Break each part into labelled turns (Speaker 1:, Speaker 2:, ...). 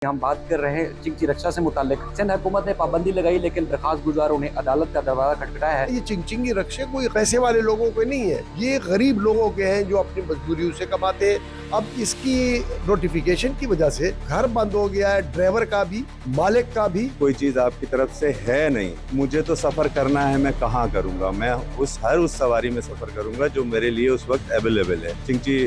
Speaker 1: हम बात कर रहे हैं चिंची रक्षा से मुतालिक। सिंध हुकूमत ने पाबंदी लगाई लेकिन बर्खास्त गुजारों ने अदालत का दरवाजा खटखटाया है।
Speaker 2: ये चिंचिंगी रक्षे कोई पैसे वाले लोगों के नहीं है, ये गरीब लोगों के हैं जो अपनी मजदूरी से कमाते हैं। अब इसकी नोटिफिकेशन की वजह से घर बंद हो गया है, ड्राइवर का भी, मालिक का भी।
Speaker 3: कोई चीज आपकी तरफ से है नहीं, मुझे तो सफर करना है, मैं कहाँ करूँगा? मैं हर उस सवारी में सफर करूँगा जो मेरे लिए उस वक्त अवेलेबल है। चिंची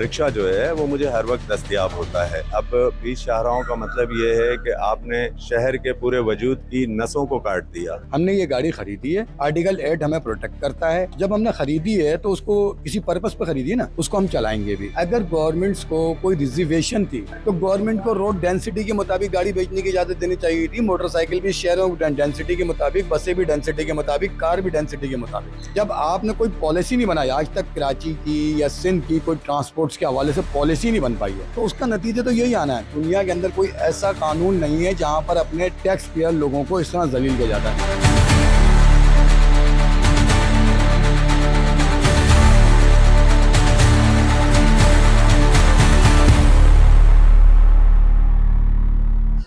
Speaker 3: रिक्शा जो है वो मुझे हर वक्त दस्तयाब होता है। अब बीच शाहराहों का मतलब ये है कि आपने शहर के पूरे वजूद की नसों को काट दिया।
Speaker 4: हमने ये गाड़ी खरीदी है, आर्टिकल 8 हमें प्रोटेक्ट करता है। जब हमने खरीदी है तो उसको किसी पर्पस पे खरीदी ना, उसको हम चलाएंगे भी। अगर गवर्नमेंट्स को कोई रिजर्वेशन थी तो गवर्नमेंट को रोड डेंसिटी के मुताबिक गाड़ी बेचने की इजाजत देनी चाहिए थी। मोटरसाइकिल भी शहरों डेंसिटी के मुताबिक, बसें भी डेंसिटी के मुताबिक, कार भी डेंसिटी के मुताबिक। जब आपने कोई पॉलिसी नहीं बनाई आज तक, कराची की या सिंध की कोई ट्रांसपोर्ट्स के हवाले से पॉलिसी नहीं बन पाई है, तो उसका नतीजा तो यही आना है। दुनिया के अंदर कोई ऐसा कानून नहीं है जहाँ पर अपने टैक्स पेयर लोगों को इस तरह जलील किया जाता है।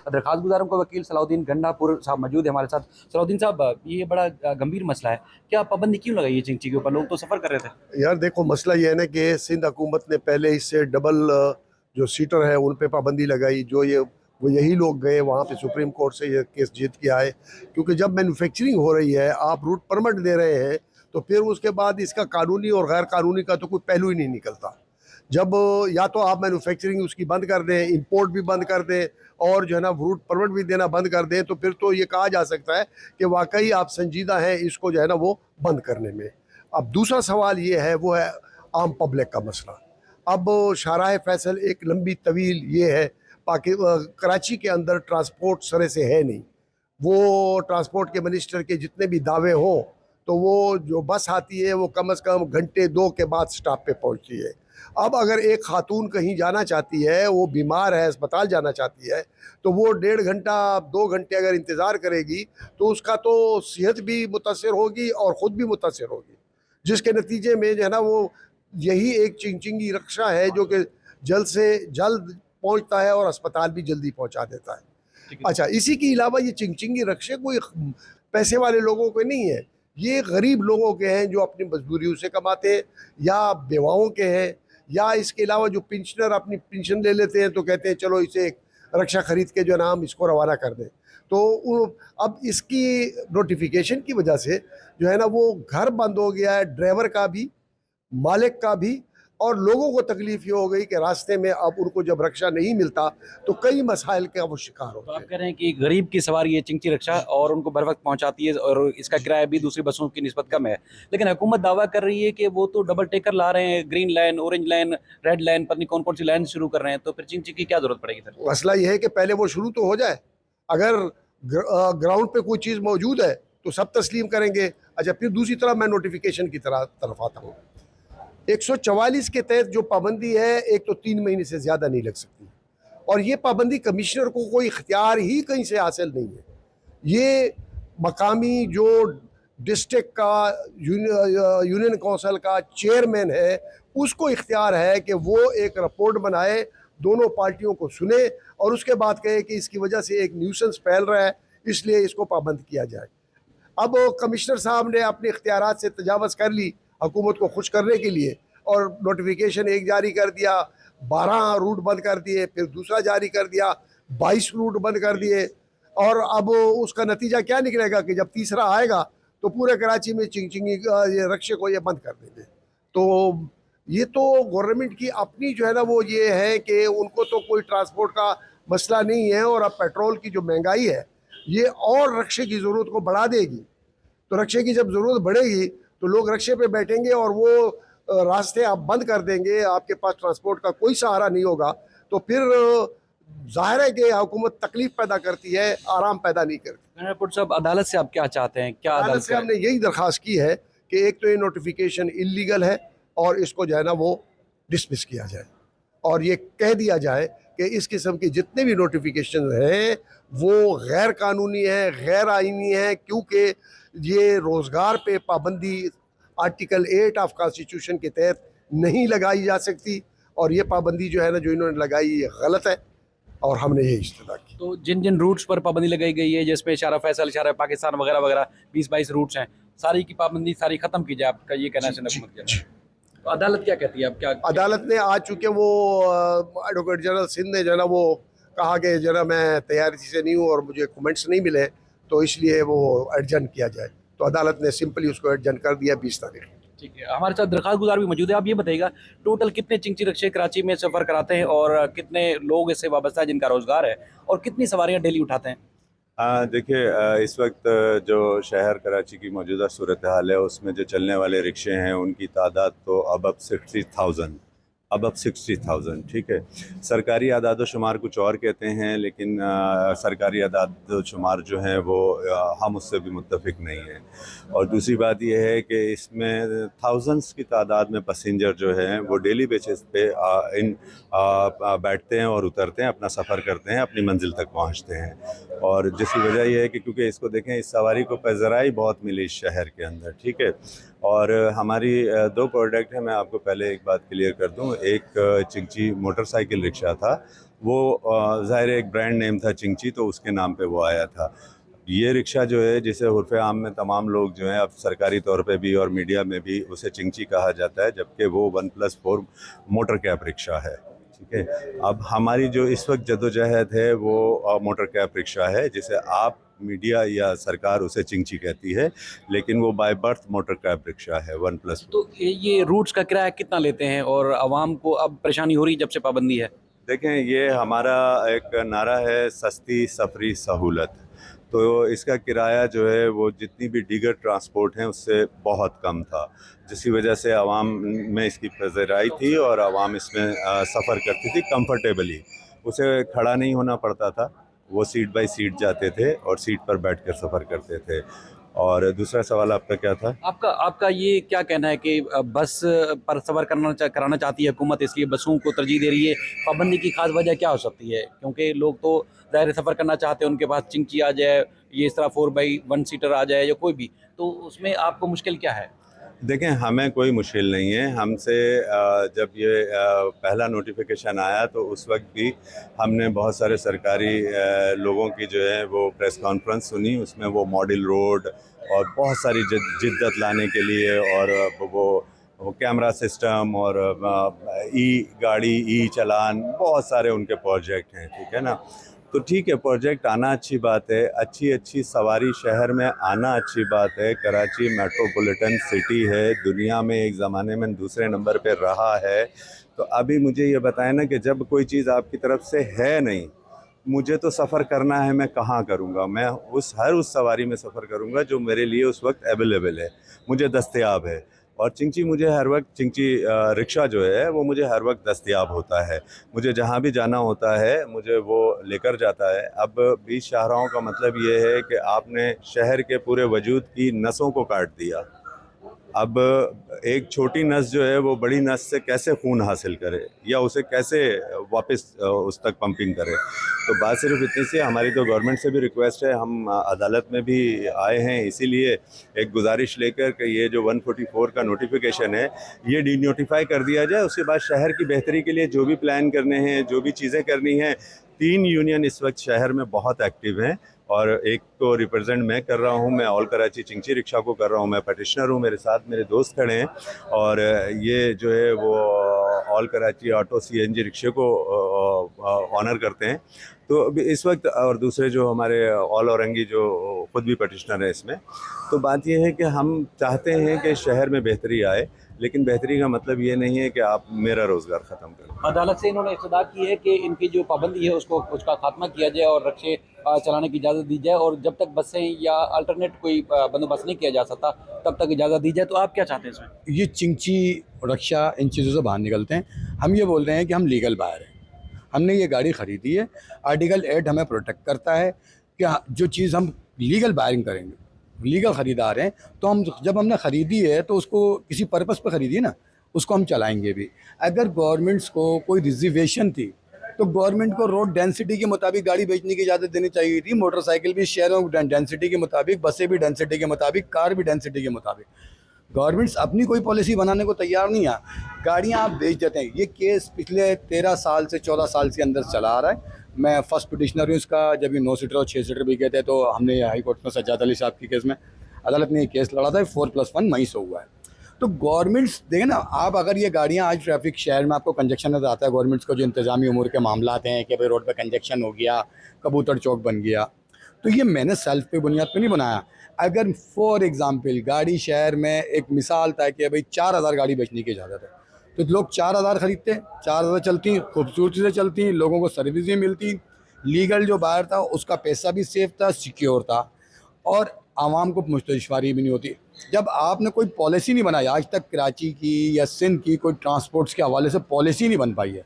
Speaker 1: दरखास्त गुजारों का वकील सलाउद्दीन गंडापुर साहब मौजूद है हमारे साथ। सलाउद्दीन साहब, ये बड़ा गंभीर मसला है, क्या पाबंदी क्यों लगाई है चिंची के ऊपर? लोग तो सफ़र कर रहे थे।
Speaker 2: यार देखो, मसला ये है ना कि सिंध हुकूमत ने पहले इससे डबल जो सीटर है उन पे पाबंदी लगाई। जो ये वो यही लोग गए वहाँ पे सुप्रीम कोर्ट से ये केस जीत के आए, क्योंकि जब मैन्युफैक्चरिंग हो रही है, आप रूट परमिट दे रहे हैं, तो फिर उसके बाद इसका कानूनी और गैर कानूनी का तो कोई पहलू ही नहीं निकलता। जब या तो आप मैन्युफैक्चरिंग उसकी बंद कर दें, इंपोर्ट भी बंद कर दें और जो है ना रूट परमिट भी देना बंद कर दें, तो फिर तो ये कहा जा सकता है कि वाकई आप संजीदा हैं इसको जो है ना वो बंद करने में। अब दूसरा सवाल ये है, वो है आम पब्लिक का मसला। अब शाहराह फैसल एक लंबी तवील ये है, कराची के अंदर ट्रांसपोर्ट सरे से है नहीं। वो ट्रांसपोर्ट के मिनिस्टर के जितने भी दावे हों, तो वो जो बस आती है वो कम से कम घंटे 2 के बाद स्टॉप पे पहुंचती है। अब अगर एक खातून कहीं जाना चाहती है, वो बीमार है, अस्पताल जाना चाहती है, तो वो 1.5 घंटा 2 घंटे अगर इंतज़ार करेगी तो उसका तो सेहत भी मुतासर होगी और ख़ुद भी मुतासर होगी, जिसके नतीजे में जो है ना वो यही एक चिंचिंगी रक्षा है जो कि जल्द से जल्द पहुंचता है और अस्पताल भी जल्दी पहुंचा देता है। अच्छा, इसी के अलावा ये चिंचिंगी रक्षे कोई पैसे वाले लोगों के नहीं है, ये गरीब लोगों के हैं जो अपनी मजदूरी से कमाते हैं, या बेवाओं के हैं, या इसके अलावा जो पेंशनर अपनी पेंशन ले लेते हैं तो कहते हैं चलो इसे एक रक्षा खरीद के जो नाम इसको रवाना कर दें। तो अब इसकी नोटिफिकेशन की वजह से जो है ना वो घर बंद हो गया है, ड्राइवर का भी, मालिक का भी, और लोगों को तकलीफ ये हो गई कि रास्ते में अब उनको जब रक्षा नहीं मिलता तो कई मसाइल का वो शिकार
Speaker 1: तो
Speaker 2: होते
Speaker 1: आप
Speaker 2: हैं।
Speaker 1: कह रहे हैं कि गरीब की सवारी है चिंची रक्षा और उनको बर वक्त पहुंचाती है और इसका किराया भी दूसरी बसों की निस्बत कम है, लेकिन हुकूमत दावा कर रही है कि वो तो डबल टेकर ला रहे हैं, green line, orange line, red line, पता नहीं कौन कौन सी लाइन शुरू कर रहे हैं, तो फिर चिंची की क्या जरूरत पड़ेगी सर?
Speaker 2: मसला ये है कि पहले वो शुरू तो हो जाए। अगर ग्राउंड पे कोई चीज़ मौजूद है तो सब तस्लीम करेंगे। अच्छा, फिर दूसरी तरफ मैं नोटिफिकेशन की तरफ आता हूँ। 144 के तहत जो पाबंदी है, एक तो 3 महीने से ज़्यादा नहीं लग सकती, और ये पाबंदी कमिश्नर को कोई इख्तियार ही कहीं से हासिल नहीं है। ये मकामी जो डिस्ट्रिक्ट का यूनियन काउंसिल का चेयरमैन है, उसको इख्तियार है कि वो एक रिपोर्ट बनाए, दोनों पार्टियों को सुने और उसके बाद कहे कि इसकी वजह से एक न्यूसेंस फैल रहा है, इसलिए इसको पाबंद किया जाए। अब कमिश्नर साहब ने अपने इख्तियारात से तजावज़ कर ली हुकूमत को खुश करने के लिए, और नोटिफिकेशन एक जारी कर दिया, 12 रूट बंद कर दिए, फिर दूसरा जारी कर दिया, 22 रूट बंद कर दिए, और अब उसका नतीजा क्या निकलेगा कि जब तीसरा आएगा तो पूरे कराची में चिंचिंगी ये रक्षे को ये बंद कर देंगे। तो ये तो गवर्नमेंट की अपनी जो है ना वो ये है कि उनको तो कोई ट्रांसपोर्ट का मसला नहीं है, और अब पेट्रोल की जो महंगाई है ये और रक्षे की ज़रूरत को बढ़ा देगी। तो रक्षे की जब ज़रूरत बढ़ेगी तो लोग रक्षे पे बैठेंगे और वो रास्ते आप बंद कर देंगे, आपके पास ट्रांसपोर्ट का कोई सहारा नहीं होगा, तो फिर जाहिर है कि हुकूमत तकलीफ पैदा करती है, आराम पैदा नहीं करती।
Speaker 1: गंडापुर साहब, अदालत से आप क्या चाहते हैं? क्या
Speaker 2: अदालत से हमने यही दरख्वास्त की है कि एक तो ये नोटिफिकेशन इलीगल है और इसको जो है ना वो डिसमिस किया जाए, और ये कह दिया जाए कि इस किस्म के जितने भी नोटिफिकेशन हैं वो गैर कानूनी हैं, गैर आईनी हैं, क्योंकि ये रोज़गार पे पाबंदी आर्टिकल 8 ऑफ कॉन्स्टिट्यूशन के तहत नहीं लगाई जा सकती, और ये पाबंदी जो है ना जो इन्होंने लगाई ये गलत है। और हमने ये इस्तदा की।
Speaker 1: तो जिन जिन रूट्स पर पाबंदी लगाई गई है, जिसमें इशारा फैसल, इशारा पाकिस्तान वगैरह वगैरह 20-22 रूट्स हैं, सारी की पाबंदी सारी खत्म की जाए, आपका ये कहना है सिंध हुकूमत का? तो अदालत क्या कहती है? अब क्या
Speaker 2: अदालत ने आज चूँकि वो एडवोकेट जनरल सिंध ने जो है ना वो कहा कि जो है ना मैं तैयारी से नहीं हूँ और मुझे कमेंट्स नहीं मिले, तो इसलिए वो एडजन किया जाए। तो अदालत ने सिंपली उसको एडजन कर दिया 20 तारीख।
Speaker 1: ठीक है, हमारे साथ दरखास्त गुजार भी मौजूद है। आप ये बताइएगा, टोटल कितने चिंची रिक्शे कराची में सफ़र कराते हैं और कितने लोग इससे वाबस्ता है जिनका रोज़गार है, और कितनी सवारियाँ डेली उठाते हैं?
Speaker 3: देखिए, इस वक्त जो शहर कराची की मौजूदा सूरत हाल है उसमें जो चलने वाले रिक्शे हैं उनकी तादाद तो अब 60,000, ठीक है। सरकारी आदाद शुमार कुछ और कहते हैं, लेकिन सरकारी आदाद शुमार जो हैं वो हम उससे भी मुत्तफिक नहीं हैं। और दूसरी बात यह है कि इसमें थाउजेंड्स की तादाद में पैसेंजर जो हैं वो डेली बेसिस पे बैठते हैं और उतरते हैं, अपना सफ़र करते हैं, अपनी मंजिल तक पहुंचते हैं। और जिसकी वजह यह है कि क्योंकि इसको देखें, इस सवारी को पज़राई बहुत मिली इस शहर के अंदर, ठीक है। और हमारी 2 प्रोडक्ट हैं, मैं आपको पहले एक बात क्लियर कर दूं। एक चिंची मोटरसाइकिल रिक्शा था, वो ज़ाहिर एक ब्रांड नेम था चिंची, तो उसके नाम पे वो आया था। ये रिक्शा जो है, जिसे उर्फ़ आम में तमाम लोग जो हैं अब सरकारी तौर पे भी और मीडिया में भी उसे चिंची कहा जाता है, जबकि वो 1+4 मोटर कैब रिक्शा है, ठीक है। अब हमारी जो इस वक्त जदोजहद है वो मोटर कैब रिक्शा है, जिसे आप मीडिया या सरकार उसे चिंची कहती है, लेकिन वो by birth motor cab rickshaw है 1+4।
Speaker 1: तो ये रूट्स का किराया कितना लेते हैं और आवाम को अब परेशानी हो रही है जब से पाबंदी है?
Speaker 3: देखें, ये हमारा एक नारा है, सस्ती सफरी सहूलत। तो इसका किराया जो है वो जितनी भी दीगर ट्रांसपोर्ट हैं उससे बहुत कम था, जिसकी वजह से आवाम में इसकी पज़राई थी और आवाम इसमें सफ़र करती थी कंफर्टेबली। उसे खड़ा नहीं होना पड़ता था, वो सीट बाय सीट जाते थे और सीट पर बैठकर सफ़र करते थे। और दूसरा सवाल आपका क्या था?
Speaker 1: आपका ये क्या कहना है कि बस पर सफ़र कराना चाहती है हुकूमत, इसलिए बसों को तरजीह दे रही है? पाबंदी की खास वजह क्या हो सकती है? क्योंकि लोग तो ज़ाहिर सफ़र करना चाहते हैं, उनके पास चिंची आ जाए, ये इस तरह 4x1 सीटर आ जाए या कोई भी, तो उसमें आपको मुश्किल क्या है?
Speaker 3: देखें, हमें कोई मुश्किल नहीं है। हमसे जब ये पहला नोटिफिकेशन आया तो उस वक्त भी हमने बहुत सारे सरकारी लोगों की जो है वो प्रेस कॉन्फ्रेंस सुनी। उसमें वो मॉडल रोड और बहुत सारी जिद्दत लाने के लिए और वो कैमरा सिस्टम और ई गाड़ी, ई चालान, बहुत सारे उनके प्रोजेक्ट हैं, ठीक है ना। तो ठीक है, प्रोजेक्ट आना अच्छी बात है, अच्छी सवारी शहर में आना अच्छी बात है। कराची मेट्रोपॉलिटन सिटी है, दुनिया में एक ज़माने में दूसरे नंबर पे रहा है। तो अभी मुझे ये बताएं ना कि जब कोई चीज़ आपकी तरफ से है नहीं, मुझे तो सफ़र करना है, मैं कहाँ करूँगा? मैं हर उस सवारी में सफ़र करूँगा जो मेरे लिए उस वक्त अवेलेबल है, मुझे दस्तयाब है। और चिंची मुझे हर वक्त, चिंची रिक्शा जो है वो मुझे हर वक्त दस्तयाब होता है। मुझे जहाँ भी जाना होता है मुझे वो लेकर जाता है। अब 20 शाहराहों का मतलब ये है कि आपने शहर के पूरे वजूद की नसों को काट दिया। अब एक छोटी नस जो है वो बड़ी नस से कैसे खून हासिल करे या उसे कैसे वापस उस तक पंपिंग करे? तो बात सिर्फ इतनी सी, हमारी तो गवर्नमेंट से भी रिक्वेस्ट है, हम अदालत में भी आए हैं इसीलिए एक गुजारिश लेकर कि ये जो 144 का नोटिफिकेशन है ये डी नोटिफाई कर दिया जाए। उसके बाद शहर की बेहतरी के लिए जो भी प्लान करने हैं, जो भी चीज़ें करनी हैं, 3 यूनियन इस वक्त शहर में बहुत एक्टिव हैं और एक को रिप्रेजेंट मैं कर रहा हूं, मैं ऑल कराची चिंची रिक्शा को कर रहा हूं, मैं पटिशनर हूं, मेरे साथ मेरे दोस्त खड़े हैं और ये जो है वो ऑल कराची ऑटो CNG रिक्शे को ऑनर करते हैं। तो इस वक्त और दूसरे जो हमारे ऑल औरंगी जो ख़ुद भी पटिशनर है इसमें, तो बात यह है कि हम चाहते हैं कि शहर में बेहतरी आए, लेकिन बेहतरी का मतलब ये नहीं है कि आप मेरा रोज़गार ख़त्म करें।
Speaker 1: अदालत से इन्होंने इस्तदा की है कि इनकी जो पाबंदी है उसका खात्मा किया जाए और रिक्शे चलाने की इजाज़त दी जाए, और जब तक बसें या अल्टरनेट कोई बंदोबस्त नहीं किया जा सकता तब तक इजाज़त दी जाए। तो आप क्या चाहते हैं इसमें?
Speaker 4: ये चिंची रिक्शा इन चीज़ों से बाहर निकलते हैं। हम ये बोल रहे हैं कि हम लीगल बायर हैं, हमने ये गाड़ी ख़रीदी है, आर्टिकल 8 हमें प्रोटेक्ट करता है कि जो चीज़ हम लीगल बायरिंग करेंगे, लीगल ख़रीदार हैं, तो हम जब हमने ख़रीदी है तो उसको किसी पर्पस पे ख़रीदी ना, उसको हम चलाएंगे भी। अगर गवर्नमेंट्स को कोई रिजर्वेशन थी तो गवर्नमेंट को रोड डेंसिटी के मुताबिक गाड़ी बेचने की इजाज़त देनी चाहिए थी। मोटरसाइकिल भी शहरों डेंसिटी के मुताबिक, बसें भी डेंसिटी के मुताबिक, कार भी डेंसिटी के मुताबिक। गवर्नमेंट्स अपनी कोई पॉलिसी बनाने को तैयार नहीं है, गाड़ियाँ आप बेच देते हैं। ये केस पिछले 13 साल से 14 साल से अंदर चला आ रहा है। मैं फर्स्ट पिटिशनर हूँ इसका। जब ये 9 सीटर और 6 सीटर भी गए थे तो हमने हाई कोर्ट में सज्जाद अली साहब की केस में अदालत ने ये केस लड़ा था। 4+1 मई से हुआ है। तो गवर्नमेंट्स देखें ना, आप अगर ये गाड़ियाँ आज ट्रैफिक शहर में आपको कंजक्शन नजर आता है, गवर्नमेंट्स को जो इंतजामी उमूर के मामला हैं कि भाई रोड पे कंजक्शन हो गया, कबूतर चौक बन गया, तो ये मैंने सेल्फ पे बुनियाद पे नहीं बनाया। अगर फॉर एग्जांपल गाड़ी शहर में एक मिसाल था कि भाई 4000 गाड़ी बेचने की इजाज़त है, तो लोग 4000 खरीदते, 4000 चलती, खूबसूरती से चलती, लोगों को सर्विस भी मिलती, लीगल जो बाहर था उसका पैसा भी सेफ था, सिक्योर था, और आवाम को मुश्तशवारी भी नहीं होती। जब आपने कोई पॉलिसी नहीं बनाई आज तक, कराची की या सिंध की कोई ट्रांसपोर्ट्स के हवाले से पॉलिसी नहीं बन पाई है,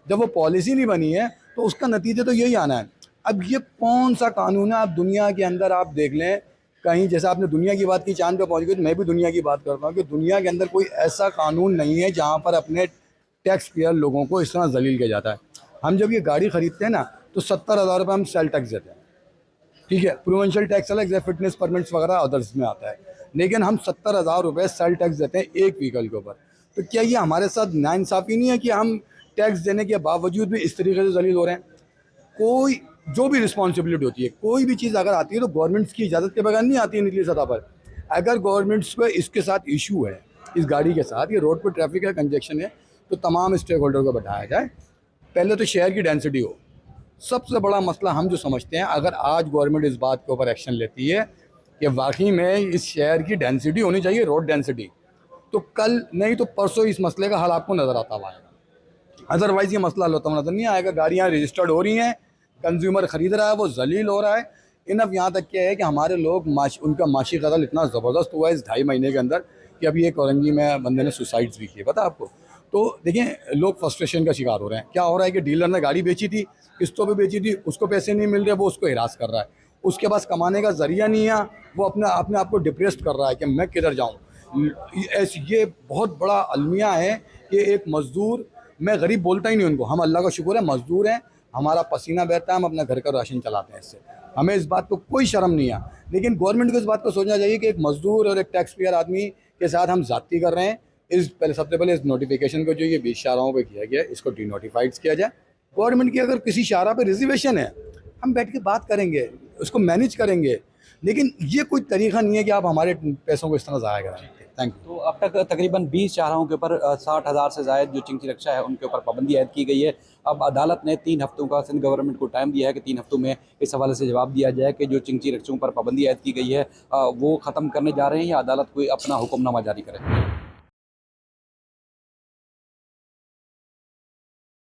Speaker 4: जब वो पॉलिसी नहीं बनी है तो उसका नतीजा तो यही आना है। अब ये कौन सा कानून है? आप दुनिया के अंदर आप देख लें कहीं, जैसे आपने दुनिया की बात की, चांद पे पहुंच गए, तो मैं भी दुनिया की बात करता हूँ कि दुनिया के अंदर कोई ऐसा कानून नहीं है जहाँ पर अपने टैक्स पेयर लोगों को इस तरह जलील किया जाता है। हम जब ये गाड़ी ख़रीदते हैं ना तो 70,000 रुपये हम सेल टैक्स देते हैं, ठीक है, प्रोविंशियल टैक्स अलग है, फिटनेस परमिट्स वगैरह अदर्स में आता है, लेकिन हम 70,000 रुपये सेल टैक्स देते हैं एक व्हीकल के ऊपर। तो क्या ये हमारे साथ नाइंसाफ़ी नहीं है कि हम टैक्स देने के बावजूद भी इस तरीके से जलील हो रहे हैं? कोई जो भी रिस्पॉन्सिबिलिटी होती है, कोई भी चीज़ अगर आती है तो गवर्नमेंट्स की इजाज़त के बगैर नहीं आती है निचली सतह पर। अगर गवर्नमेंट्स को इसके साथ इशू है, इस गाड़ी के साथ, ये रोड पर ट्रैफिक है, कंजेक्शन है, तो तमाम स्टेक होल्डर को बैठाया जाए। पहले तो शहर की डेंसिटी हो, सबसे बड़ा मसला हम जो समझते हैं, अगर आज गवर्नमेंट इस बात के ऊपर एक्शन लेती है कि वाकई में इस शहर की डेंसिटी होनी चाहिए, रोड डेंसिटी, तो कल नहीं तो परसों इस मसले का हल आपको नज़र आता हुआ आएगा। अदरवाइज़ ये मसला हल होता हुआ नज़र नहीं आएगा। गाड़ियाँ रजिस्टर्ड हो रही हैं, कंज्यूमर ख़रीद रहा है, वो जलील हो रहा है। इनफ यहाँ तक क्या है कि हमारे लोग उनका माशी कतल इतना ज़बरदस्त हुआ है इस 2.5 महीने के अंदर कि अभी एक औरंगी में बंदे ने सुसाइड्स भी किए, पता आपको। तो देखें, लोग फ्रस्ट्रेशन का शिकार हो रहे हैं। क्या हो रहा है कि डीलर ने गाड़ी बेची थी, किस्तों पे बेची थी, उसको पैसे नहीं मिल रहे, वो उसको हिरास कर रहा है, उसके पास कमाने का ज़रिया नहीं है, वो अपने आप को डिप्रेस्ड कर रहा है कि मैं किधर जाऊँ। ये बहुत बड़ा अलमिया है कि एक मज़दूर, मैं गरीब बोलता ही नहीं उनको, हम अल्लाह का शुक्र है मज़दूर हैं, हमारा पसीना बहता है, हम अपने घर का राशन चलाते हैं, इससे हमें इस बात को कोई शर्म नहीं है। लेकिन गवर्नमेंट को इस बात को सोचना चाहिए कि एक मज़दूर और एक टैक्स पेयर आदमी के साथ हम ज़्यादती कर रहे हैं। सबसे पहले इस नोटिफिकेशन को जो ये 20 शाहराहों पे किया गया है, इसको डीनोटिफाइड किया जाए। गवर्नमेंट की अगर किसी शाहरा पे रिजर्वेशन है, हम बैठ के बात करेंगे, उसको मैनेज करेंगे, लेकिन ये कोई तरीका नहीं है कि आप हमारे पैसों को इस तरह ज़ाया करें। Thank you.
Speaker 1: तो अब तक तकरीबन 20 शाहराहों के ऊपर 60,000 से ज़ायद जो चिंची रक्षा है उनके ऊपर पाबंदी आयद की गई है। अब अदालत ने 3 हफ्तों का सिंध गवर्नमेंट को टाइम दिया है कि 3 हफ्तों में इस हवाले से जवाब दिया जाए कि जो चिंची रक्षों पर पाबंदी आयद की गई है वो ख़त्म करने जा रहे हैं या अदालत कोई अपना हुक्मनामा जारी करे।